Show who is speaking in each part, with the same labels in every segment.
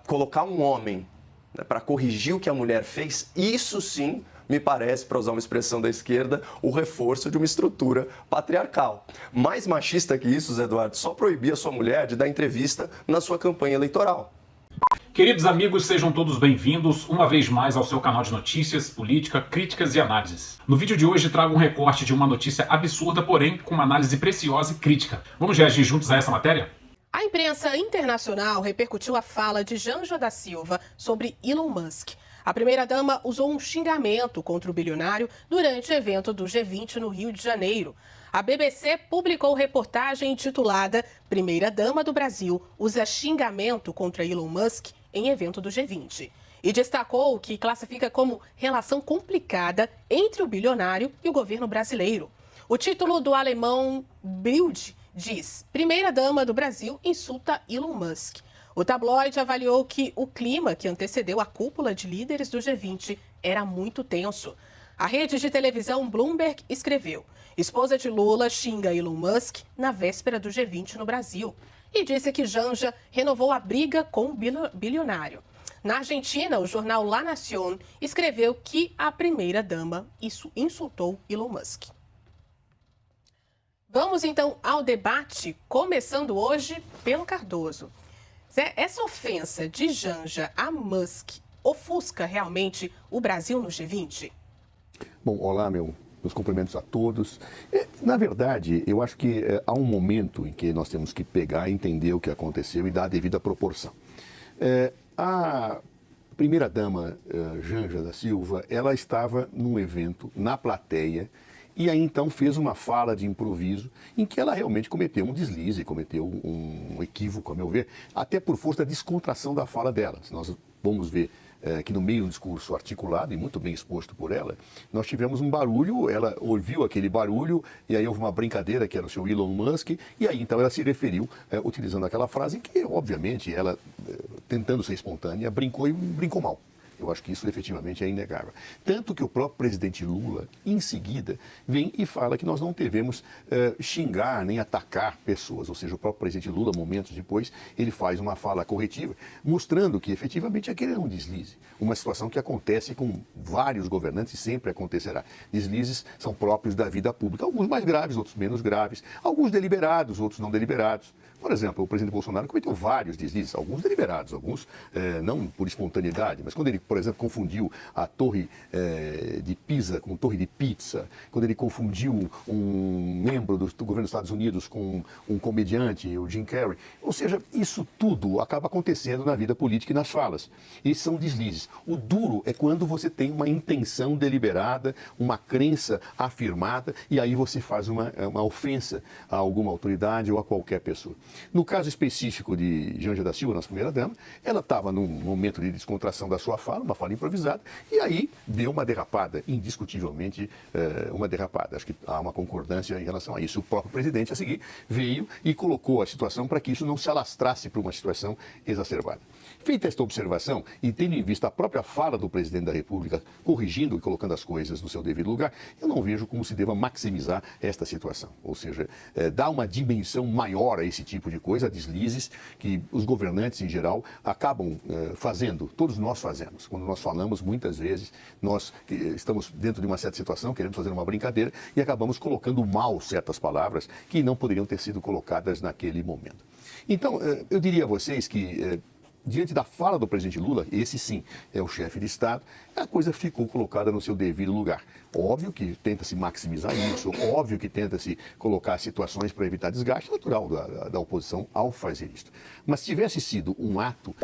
Speaker 1: colocar um homem, né, para corrigir o que a mulher fez, isso sim me parece, para usar uma expressão da esquerda, o reforço de uma estrutura patriarcal. Mais machista que isso, Zé Eduardo, só proibir a sua mulher de dar entrevista na sua campanha eleitoral.
Speaker 2: Queridos amigos, sejam todos bem-vindos uma vez mais ao seu canal de notícias, política, críticas e análises. No vídeo de hoje trago um recorte de uma notícia absurda, porém com uma análise preciosa e crítica. Vamos reagir juntos a essa matéria?
Speaker 3: A imprensa internacional repercutiu a fala de Janja da Silva sobre Elon Musk. A primeira-dama usou um xingamento contra o bilionário durante o evento do G20 no Rio de Janeiro. A BBC publicou reportagem intitulada Primeira-dama do Brasil usa xingamento contra Elon Musk em evento do G20. E destacou o que classifica como relação complicada entre o bilionário e o governo brasileiro. O título do alemão Bild diz: Primeira-dama do Brasil insulta Elon Musk. O tabloide avaliou que o clima que antecedeu a cúpula de líderes do G20 era muito tenso. A rede de televisão Bloomberg escreveu: esposa de Lula xinga Elon Musk na véspera do G20 no Brasil. E disse que Janja renovou a briga com o bilionário. Na Argentina, o jornal La Nación escreveu que a primeira-dama insultou Elon Musk. Vamos então ao debate, começando hoje pelo Cardoso. Zé, essa ofensa de Janja a Musk ofusca realmente o Brasil no G20?
Speaker 4: Bom, olá, meus cumprimentos a todos. Na verdade, eu acho que há um momento em que nós temos que pegar, entender o que aconteceu e dar a devida proporção. A primeira-dama, Janja da Silva, ela estava num evento, na plateia, e aí então fez uma fala de improviso em que ela realmente cometeu um deslize, cometeu um equívoco, a meu ver, até por força da descontração da fala dela. Nós vamos ver que no meio de um discurso articulado e muito bem exposto por ela, nós tivemos um barulho, ela ouviu aquele barulho e aí houve uma brincadeira que era o seu Elon Musk e aí então ela se referiu utilizando aquela frase em que, obviamente, ela, tentando ser espontânea, brincou e brincou mal. Eu acho que isso efetivamente é inegável. Tanto que o próprio presidente Lula, em seguida, vem e fala que nós não devemos xingar nem atacar pessoas. Ou seja, o próprio presidente Lula, momentos depois, ele faz uma fala corretiva, mostrando que efetivamente aquele é um deslize. Uma situação que acontece com vários governantes e sempre acontecerá. Deslizes são próprios da vida pública, alguns mais graves, outros menos graves, alguns deliberados, outros não deliberados. Por exemplo, o presidente Bolsonaro cometeu vários deslizes, alguns deliberados, alguns não por espontaneidade, mas quando ele, por exemplo, confundiu a torre de Pisa com torre de pizza, quando ele confundiu um membro do governo dos Estados Unidos com um comediante, o Jim Carrey. Ou seja, isso tudo acaba acontecendo na vida política e nas falas. E são deslizes. O duro é quando você tem uma intenção deliberada, uma crença afirmada, e aí você faz uma ofensa a alguma autoridade ou a qualquer pessoa. No caso específico de Janja da Silva, nossa primeira-dama, ela estava num momento de descontração da sua fala, uma fala improvisada, e aí deu uma derrapada, indiscutivelmente uma derrapada. Acho que há uma concordância em relação a isso. O próprio presidente, a seguir, veio e colocou a situação para que isso não se alastrasse para uma situação exacerbada. Feita esta observação, e tendo em vista a própria fala do presidente da República, corrigindo e colocando as coisas no seu devido lugar, eu não vejo como se deva maximizar esta situação. Ou seja, dar uma dimensão maior a esse tipo de coisa, a deslizes que os governantes, em geral, acabam fazendo. Todos nós fazemos. Quando nós falamos, muitas vezes, nós estamos dentro de uma certa situação, queremos fazer uma brincadeira, e acabamos colocando mal certas palavras que não poderiam ter sido colocadas naquele momento. Então, eu diria a vocês que diante da fala do presidente Lula, esse sim é o chefe de Estado, a coisa ficou colocada no seu devido lugar. Óbvio que tenta-se maximizar isso, óbvio que tenta-se colocar situações para evitar desgaste, natural da oposição ao fazer isso. Mas se tivesse sido um ato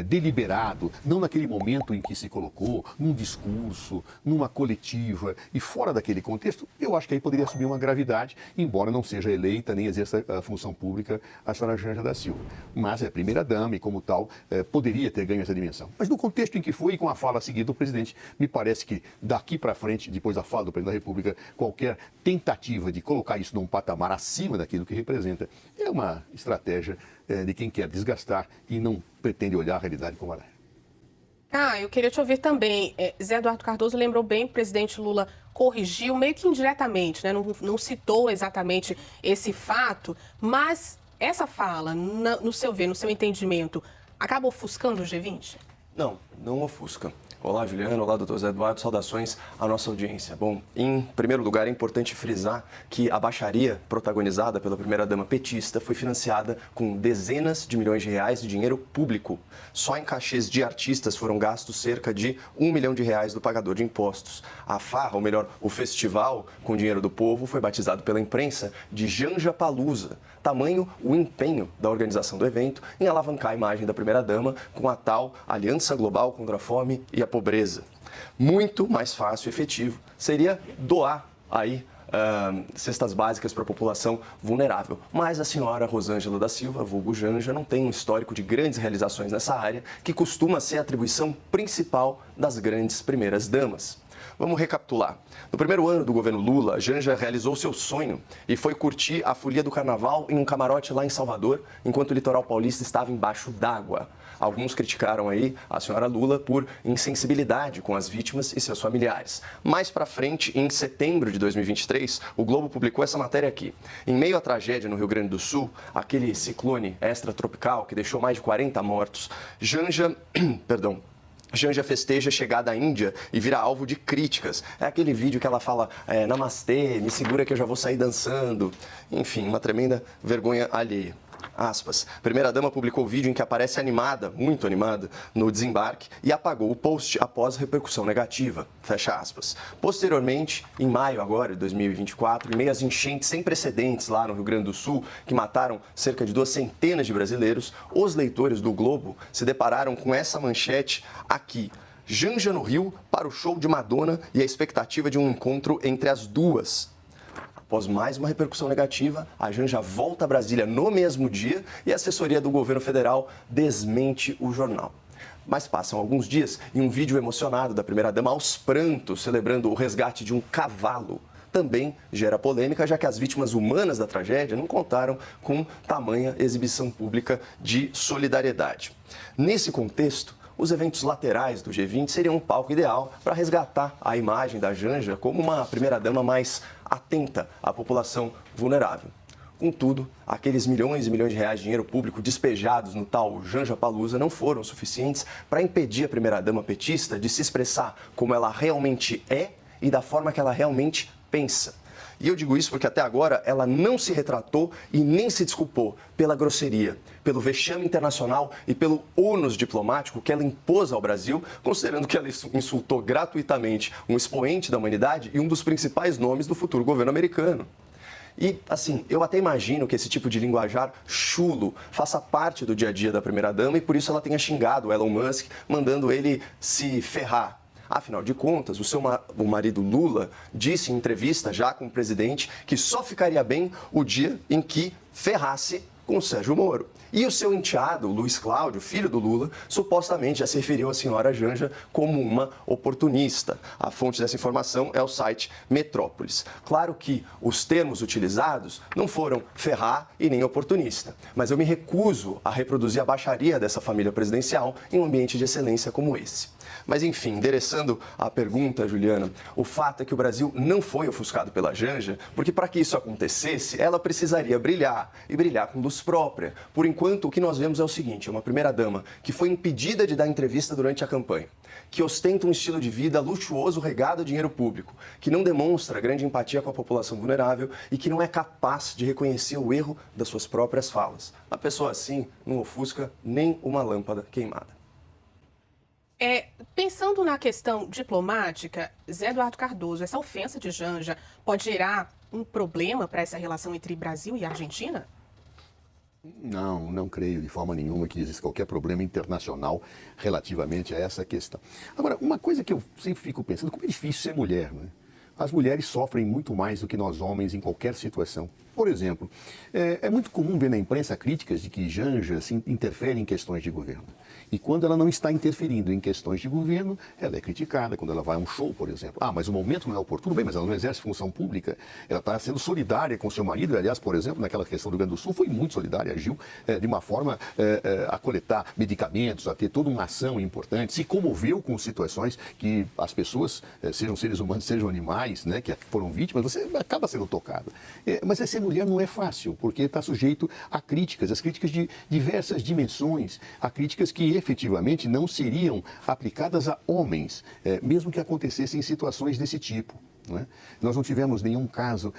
Speaker 4: deliberado, não naquele momento em que se colocou, num discurso, numa coletiva e fora daquele contexto, eu acho que aí poderia subir uma gravidade, embora não seja eleita nem exerça a função pública a senhora Janja da Silva. Mas é primeira-dama e, como tal, poderia ter ganho essa dimensão. Mas no contexto em que foi e com a fala seguida do presidente, me parece que daqui para frente, depois da fala do presidente da República, qualquer tentativa de colocar isso num patamar acima daquilo que representa é uma estratégia de quem quer desgastar e não pretende olhar a realidade como ela é.
Speaker 3: Eu queria te ouvir também. Zé Eduardo Cardoso lembrou bem que o presidente Lula corrigiu meio que indiretamente, né? Não citou exatamente esse fato, mas essa fala, no seu ver, no seu entendimento, acaba ofuscando o G20?
Speaker 1: Não ofusca. Olá, Juliana. Olá, doutor Zé Eduardo. Saudações à nossa audiência. Bom, em primeiro lugar, é importante frisar que a baixaria protagonizada pela primeira-dama petista foi financiada com dezenas de milhões de reais de dinheiro público. Só em cachês de artistas foram gastos cerca de R$1 milhão do pagador de impostos. A farra, ou melhor, o festival com dinheiro do povo, foi batizado pela imprensa de Janja Palusa. Tamanho o empenho da organização do evento em alavancar a imagem da primeira-dama com a tal Aliança Global contra a Fome e a Pobreza. Muito mais fácil e efetivo seria doar aí cestas básicas para a população vulnerável. Mas a senhora Rosângela da Silva, vulgo Janja, não tem um histórico de grandes realizações nessa área, que costuma ser a atribuição principal das grandes primeiras damas. Vamos recapitular. No primeiro ano do governo Lula, Janja realizou seu sonho e foi curtir a folia do carnaval em um camarote lá em Salvador, enquanto o litoral paulista estava embaixo d'água. Alguns criticaram aí a senhora Lula por insensibilidade com as vítimas e seus familiares. Mais para frente, em setembro de 2023, o Globo publicou essa matéria aqui. Em meio à tragédia no Rio Grande do Sul, aquele ciclone extratropical que deixou mais de 40 mortos, Janja festeja a chegada à Índia e vira alvo de críticas. É aquele vídeo que ela fala, namastê, me segura que eu já vou sair dançando. Enfim, uma tremenda vergonha alheia. Aspas. Primeira-dama publicou vídeo em que aparece animada, muito animada, no desembarque e apagou o post após repercussão negativa. Fecha aspas. Posteriormente, em maio agora de 2024, em meio às enchentes sem precedentes lá no Rio Grande do Sul, que mataram cerca de 200 de brasileiros, os leitores do Globo se depararam com essa manchete aqui. Janja no Rio para o show de Madonna e a expectativa de um encontro entre as duas. Após mais uma repercussão negativa, a Janja volta a Brasília no mesmo dia e a assessoria do governo federal desmente o jornal. Mas passam alguns dias e um vídeo emocionado da primeira-dama aos prantos, celebrando o resgate de um cavalo, também gera polêmica, já que as vítimas humanas da tragédia não contaram com tamanha exibição pública de solidariedade. Nesse contexto, os eventos laterais do G20 seriam um palco ideal para resgatar a imagem da Janja como uma primeira-dama mais atenta à população vulnerável. Contudo, aqueles milhões e milhões de reais de dinheiro público despejados no tal Janja Palusa não foram suficientes para impedir a primeira-dama petista de se expressar como ela realmente é e da forma que ela realmente pensa. E eu digo isso porque até agora ela não se retratou e nem se desculpou pela grosseria, pelo vexame internacional e pelo ônus diplomático que ela impôs ao Brasil, considerando que ela insultou gratuitamente um expoente da humanidade e um dos principais nomes do futuro governo americano. E, assim, eu até imagino que esse tipo de linguajar chulo faça parte do dia a dia da primeira-dama e por isso ela tenha xingado o Elon Musk, mandando ele se ferrar. Afinal de contas, o marido Lula disse em entrevista já com o presidente que só ficaria bem o dia em que ferrasse com o Sérgio Moro. E o seu enteado, Luiz Cláudio, filho do Lula, supostamente já se referiu à senhora Janja como uma oportunista. A fonte dessa informação é o site Metrópolis. Claro que os termos utilizados não foram ferrar e nem oportunista, mas eu me recuso a reproduzir a baixaria dessa família presidencial em um ambiente de excelência como esse. Mas, enfim, endereçando a pergunta, Juliana, o fato é que o Brasil não foi ofuscado pela Janja, porque para que isso acontecesse, ela precisaria brilhar, e brilhar com luz própria. Por enquanto, o que nós vemos é o seguinte, uma primeira-dama que foi impedida de dar entrevista durante a campanha, que ostenta um estilo de vida luxuoso regado a dinheiro público, que não demonstra grande empatia com a população vulnerável e que não é capaz de reconhecer o erro das suas próprias falas. Uma pessoa assim não ofusca nem uma lâmpada queimada.
Speaker 3: Pensando na questão diplomática, Zé Eduardo Cardoso, essa ofensa de Janja pode gerar um problema para essa relação entre Brasil e Argentina?
Speaker 4: Não creio de forma nenhuma que exista qualquer problema internacional relativamente a essa questão. Agora, uma coisa que eu sempre fico pensando, como é difícil ser mulher, né? As mulheres sofrem muito mais do que nós homens em qualquer situação. Por exemplo, é muito comum ver na imprensa críticas de que Janja interfere em questões de governo. E quando ela não está interferindo em questões de governo, ela é criticada. Quando ela vai a um show, por exemplo. Mas o momento não é oportuno. Bem, mas ela não exerce função pública. Ela está sendo solidária com seu marido. Aliás, por exemplo, naquela questão do Rio Grande do Sul, foi muito solidária. Agiu de uma forma a coletar medicamentos, a ter toda uma ação importante. Se comoveu com situações que as pessoas, sejam seres humanos, sejam animais, normais, né, que foram vítimas, você acaba sendo tocado. Mas ser mulher não é fácil, porque está sujeito a críticas, as críticas de diversas dimensões, a críticas que efetivamente não seriam aplicadas a homens, mesmo que acontecessem em situações desse tipo. Não é? Nós não tivemos nenhum caso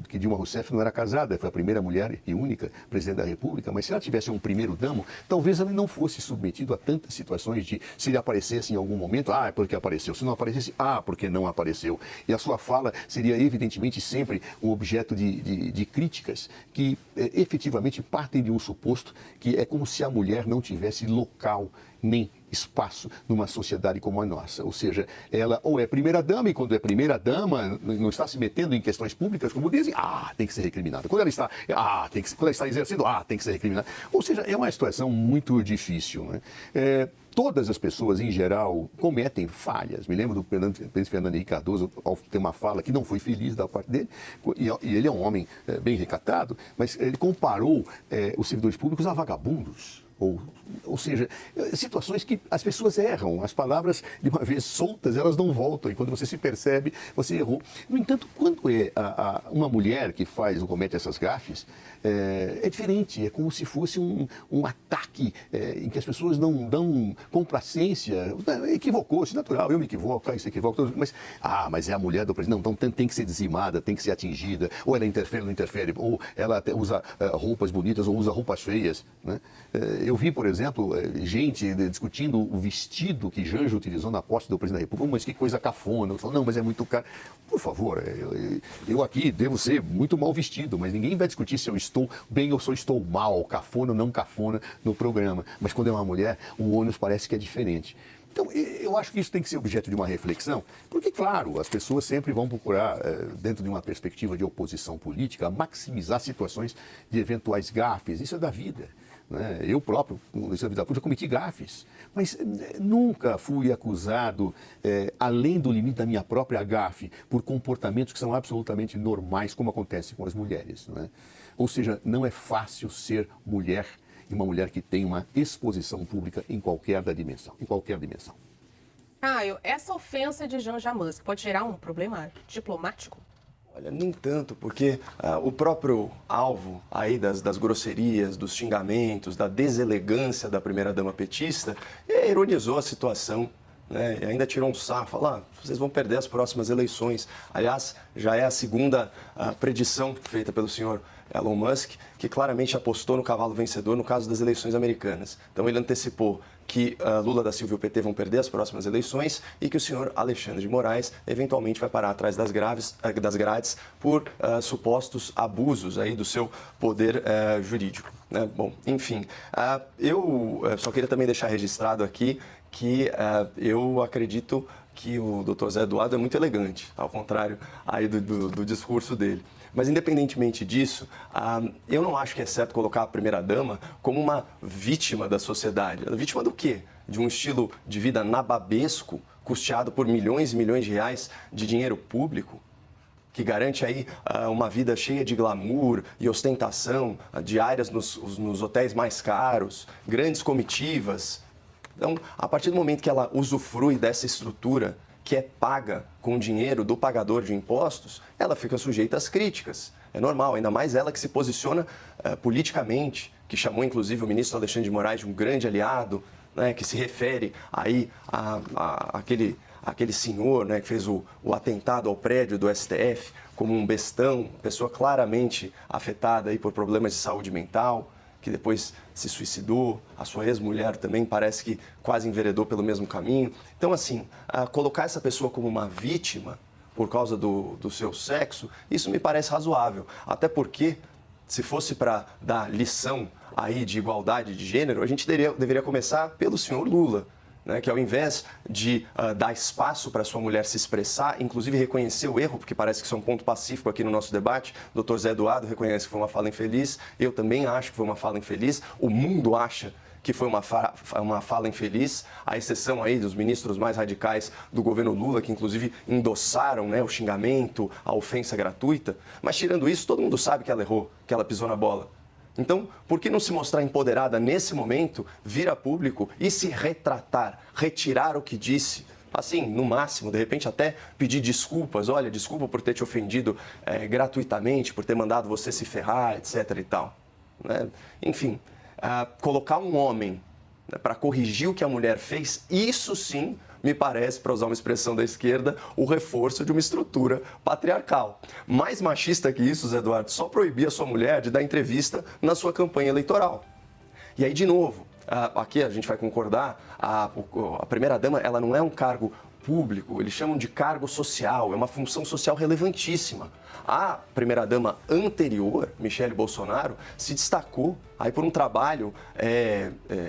Speaker 4: que Dilma Rousseff não era casada, foi a primeira mulher e única presidente da República, mas se ela tivesse um primeiro-damo, talvez ela não fosse submetida a tantas situações de, se ele aparecesse em algum momento, é porque apareceu, se não aparecesse, porque não apareceu. E a sua fala seria evidentemente sempre um objeto de críticas que efetivamente partem de um suposto que é como se a mulher não tivesse local nem espaço numa sociedade como a nossa. Ou seja, ela ou é primeira-dama, e quando é primeira-dama, não está se metendo em questões públicas, como dizem, tem que ser recriminada. Quando ela está, quando ela está exercendo, tem que ser recriminada. Ou seja, é uma situação muito difícil, né? Todas as pessoas, em geral, cometem falhas. Me lembro do presidente Fernando Henrique Cardoso, ao ter uma fala que não foi feliz da parte dele, e ele é um homem bem recatado, mas ele comparou os servidores públicos a vagabundos. Ou seja, situações que as pessoas erram, as palavras, de uma vez soltas, elas não voltam, e quando você se percebe, você errou. No entanto, quando é uma mulher que faz ou comete essas gafes, é diferente, é como se fosse um ataque em que as pessoas não dão complacência. Equivocou-se, natural, eu me equivoco, isso equivoca, mas é a mulher do presidente, não, então tem que ser dizimada, tem que ser atingida, ou ela interfere ou não interfere, ou ela até usa roupas bonitas ou usa roupas feias, né? Eu vi, por exemplo, gente discutindo o vestido que Janja utilizou na posse do presidente da República. Mas que coisa cafona. Eu falo, não, mas é muito caro. Por favor, eu aqui devo ser muito mal vestido, mas ninguém vai discutir se eu estou bem ou se eu estou mal, cafona ou não cafona no programa. Mas quando é uma mulher, o ônus parece que é diferente. Então, eu acho que isso tem que ser objeto de uma reflexão, porque, claro, as pessoas sempre vão procurar, dentro de uma perspectiva de oposição política, maximizar situações de eventuais gafes. Isso é da vida. Eu próprio, no Ministério da Vida Pública, cometi gafes, mas nunca fui acusado, além do limite da minha própria gafe, por comportamentos que são absolutamente normais, como acontece com as mulheres. Ou seja, não é fácil ser mulher e uma mulher que tem uma exposição pública em qualquer dimensão.
Speaker 3: Caio, essa ofensa de Janja Musk pode gerar um problema diplomático?
Speaker 1: Olha, nem tanto, porque o próprio alvo aí das grosserias, dos xingamentos, da deselegância da primeira-dama petista, ironizou a situação, né? E ainda tirou um sarro, falou, vocês vão perder as próximas eleições. Aliás, já é a segunda predição feita pelo senhor Elon Musk, que claramente apostou no cavalo vencedor no caso das eleições americanas. Então ele antecipou que Lula da Silva e o PT vão perder as próximas eleições e que o senhor Alexandre de Moraes eventualmente vai parar atrás das grades por supostos abusos aí do seu poder jurídico, né? Bom, enfim, eu só queria também deixar registrado aqui que eu acredito que o Dr. Zé Eduardo é muito elegante, ao contrário aí do discurso dele. Mas, independentemente disso, eu não acho que é certo colocar a primeira-dama como uma vítima da sociedade. Vítima do quê? De um estilo de vida nababesco, custeado por milhões e milhões de reais de dinheiro público, que garante aí uma vida cheia de glamour e ostentação, diárias nos hotéis mais caros, grandes comitivas. Então, a partir do momento que ela usufrui dessa estrutura que é paga com dinheiro do pagador de impostos, ela fica sujeita às críticas. É normal, ainda mais ela que se posiciona politicamente, que chamou inclusive o ministro Alexandre de Moraes de um grande aliado, né, que se refere aí àquele senhor, né, que fez o atentado ao prédio do STF como um bestão, pessoa claramente afetada aí por problemas de saúde mental, que depois se suicidou, a sua ex-mulher também parece que quase enveredou pelo mesmo caminho. Então, assim, colocar essa pessoa como uma vítima por causa do seu sexo, isso me parece razoável. Até porque, se fosse para dar lição aí de igualdade de gênero, a gente deveria começar pelo senhor Lula, né, que ao invés de dar espaço para sua mulher se expressar, inclusive reconhecer o erro, porque parece que isso é um ponto pacífico aqui no nosso debate, o Dr. Zé Eduardo reconhece que foi uma fala infeliz, eu também acho que foi uma fala infeliz, o mundo acha que foi uma fala infeliz, à exceção aí dos ministros mais radicais do governo Lula, que inclusive endossaram, né, o xingamento, a ofensa gratuita, mas tirando isso, todo mundo sabe que ela errou, que ela pisou na bola. Então, por que não se mostrar empoderada nesse momento, vir a público e se retratar, retirar o que disse Assim, no máximo, de repente até pedir desculpas. Olha, desculpa por ter te ofendido gratuitamente, por ter mandado você se ferrar, etc. e tal. Né? Enfim, colocar um homem, né, para corrigir o que a mulher fez, isso sim me parece, para usar uma expressão da esquerda, o reforço de uma estrutura patriarcal. Mais machista que isso, Zé Eduardo, só proibir a sua mulher de dar entrevista na sua campanha eleitoral. E aí, de novo, aqui a gente vai concordar, a primeira-dama ela não é um cargo público, eles chamam de cargo social, é uma função social relevantíssima. A primeira-dama anterior, Michele Bolsonaro, se destacou aí por um trabalho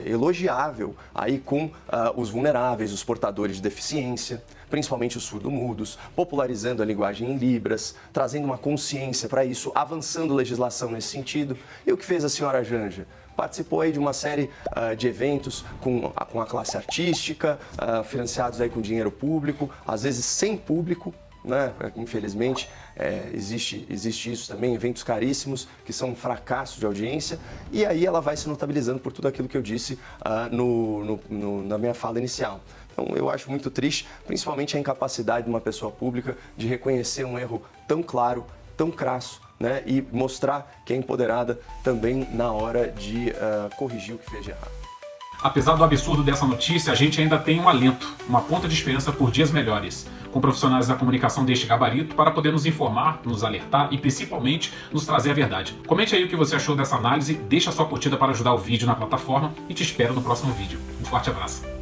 Speaker 1: elogiável aí com os vulneráveis, os portadores de deficiência, principalmente os surdo-mudos, popularizando a linguagem em Libras, trazendo uma consciência para isso, avançando legislação nesse sentido. E o que fez a senhora Janja? Participou aí de uma série de eventos com a classe artística, financiados aí com dinheiro público, às vezes sem público, né? Infelizmente, existe isso também, eventos caríssimos que são um fracasso de audiência, e aí ela vai se notabilizando por tudo aquilo que eu disse na minha fala inicial. Então, eu acho muito triste, principalmente a incapacidade de uma pessoa pública de reconhecer um erro tão claro, tão crasso, né, e mostrar que é empoderada também na hora de corrigir o que fez de errado.
Speaker 2: Apesar do absurdo dessa notícia, a gente ainda tem um alento, uma ponta de esperança por dias melhores, com profissionais da comunicação deste gabarito para poder nos informar, nos alertar e principalmente nos trazer a verdade. Comente aí o que você achou dessa análise, deixa sua curtida para ajudar o vídeo na plataforma e te espero no próximo vídeo. Um forte abraço.